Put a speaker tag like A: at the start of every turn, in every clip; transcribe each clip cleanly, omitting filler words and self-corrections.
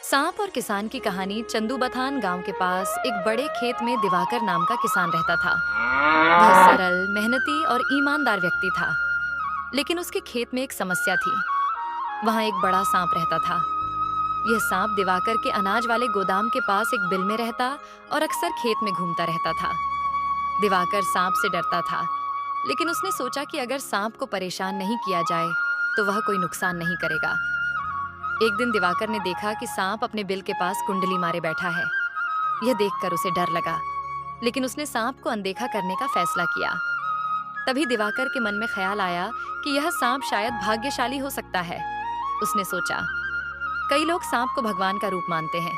A: सांप और किसान की कहानी। चंदूबथान गांव के पास एक बड़े खेत में दिवाकर नाम का किसान रहता था। वह सरल, मेहनती और ईमानदार व्यक्ति था। लेकिन उसके खेत में एक समस्या थी। वहां एक बड़ा सांप रहता था। यह सांप दिवाकर के अनाज वाले गोदाम के पास एक बिल में रहता और अक्सर खेत में घूमता रहता था। दिवाकर सांप से डरता था, लेकिन उसने सोचा कि अगर सांप को परेशान नहीं किया जाए तो वह कोई नुकसान नहीं करेगा। एक दिन दिवाकर ने देखा कि सांप अपने बिल के पास कुंडली मारे बैठा है। यह देखकर उसे डर लगा, लेकिन उसने सांप को अनदेखा करने का फैसला किया। तभी दिवाकर के मन में ख्याल आया कि यह सांप शायद भाग्यशाली हो सकता है। उसने सोचा, कई लोग सांप को भगवान का रूप मानते हैं।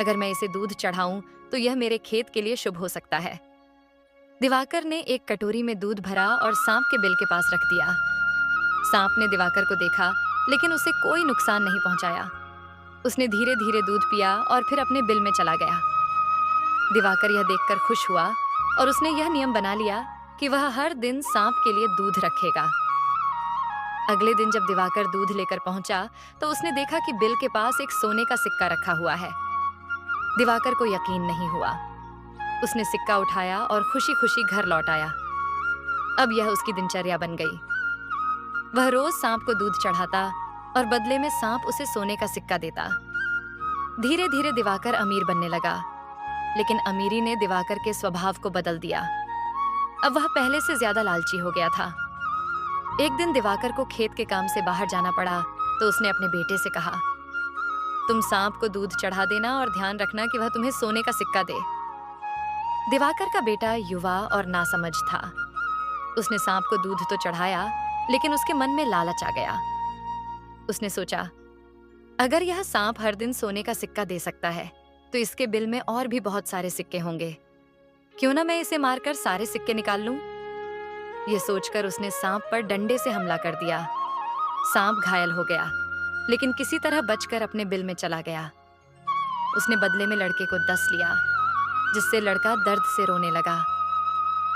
A: अगर मैं इसे दूध चढ़ाऊं तो यह मेरे खेत के लिए शुभ हो सकता है। दिवाकर ने एक कटोरी में दूध भरा और सांप के बिल के पास रख दिया। सांप ने दिवाकर को देखा, लेकिन उसे कोई नुकसान नहीं पहुंचाया। उसने धीरे धीरे दूध पिया और फिर अपने बिल में चला गया। दिवाकर यह देखकर खुश हुआ और उसने यह नियम बना लिया कि वह हर दिन सांप के लिए दूध रखेगा। अगले दिन जब दिवाकर दूध लेकर पहुंचा तो उसने देखा कि बिल के पास एक सोने का सिक्का रखा हुआ है। दिवाकर को यकीन नहीं हुआ। उसने सिक्का उठाया और खुशी खुशी घर लौट आया। अब यह उसकी दिनचर्या बन गई। वह रोज सांप को दूध चढ़ाता और बदले में सांप उसे सोने का सिक्का देता। धीरे धीरे दिवाकर अमीर बनने लगा, लेकिन अमीरी ने दिवाकर के स्वभाव को बदल दिया। अब वह पहले से ज्यादा लालची हो गया था। एक दिन दिवाकर को खेत के काम से बाहर जाना पड़ा तो उसने अपने बेटे से कहा, तुम सांप को दूध चढ़ा देना और ध्यान रखना कि वह तुम्हें सोने का सिक्का दे। दिवाकर का बेटा युवा और नासमझ था। उसने सांप को दूध तो चढ़ाया, लेकिन उसके मन में लालच आ गया। उसने सोचा, अगर यह सांप हर दिन सोने का सिक्का दे सकता है तो इसके बिल में और भी बहुत सारे सिक्के होंगे। क्यों ना मैं इसे मारकर सारे सिक्के निकाल लूं। यह सोचकर उसने सांप पर डंडे से हमला कर दिया। सांप घायल हो गया, लेकिन किसी तरह बचकर अपने बिल में चला गया। उसने बदले में लड़के को डस लिया, जिससे लड़का दर्द से रोने लगा।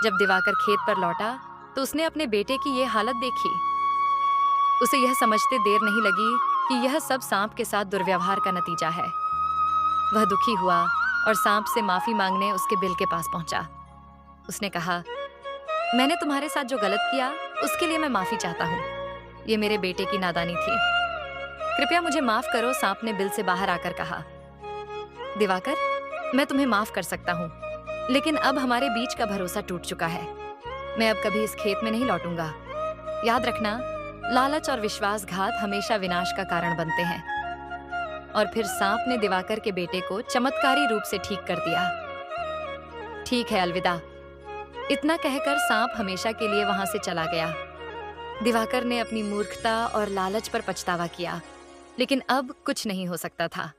A: जब दिवाकर खेत पर लौटा तो उसने अपने बेटे की यह हालत देखी। उसे यह समझते देर नहीं लगी कि यह सब सांप के साथ दुर्व्यवहार का नतीजा है। वह दुखी हुआ और सांप से माफी मांगने उसके बिल के पास पहुंचा। उसने कहा, मैंने तुम्हारे साथ जो गलत किया उसके लिए मैं माफी चाहता हूँ। ये मेरे बेटे की नादानी थी, कृपया मुझे माफ करो। सांप ने बिल से बाहर आकर कहा, दिवाकर, मैं तुम्हें माफ कर सकता हूँ, लेकिन अब हमारे बीच का भरोसा टूट चुका है। मैं अब कभी इस खेत में नहीं लौटूंगा। याद रखना, लालच और विश्वासघात हमेशा विनाश का कारण बनते हैं। और फिर सांप ने दिवाकर के बेटे को चमत्कारी रूप से ठीक कर दिया। ठीक है, अलविदा। इतना कहकर सांप हमेशा के लिए वहां से चला गया। दिवाकर ने अपनी मूर्खता और लालच पर पछतावा किया, लेकिन अब कुछ नहीं हो सकता था।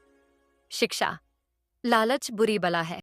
A: शिक्षा, लालच बुरी बला है।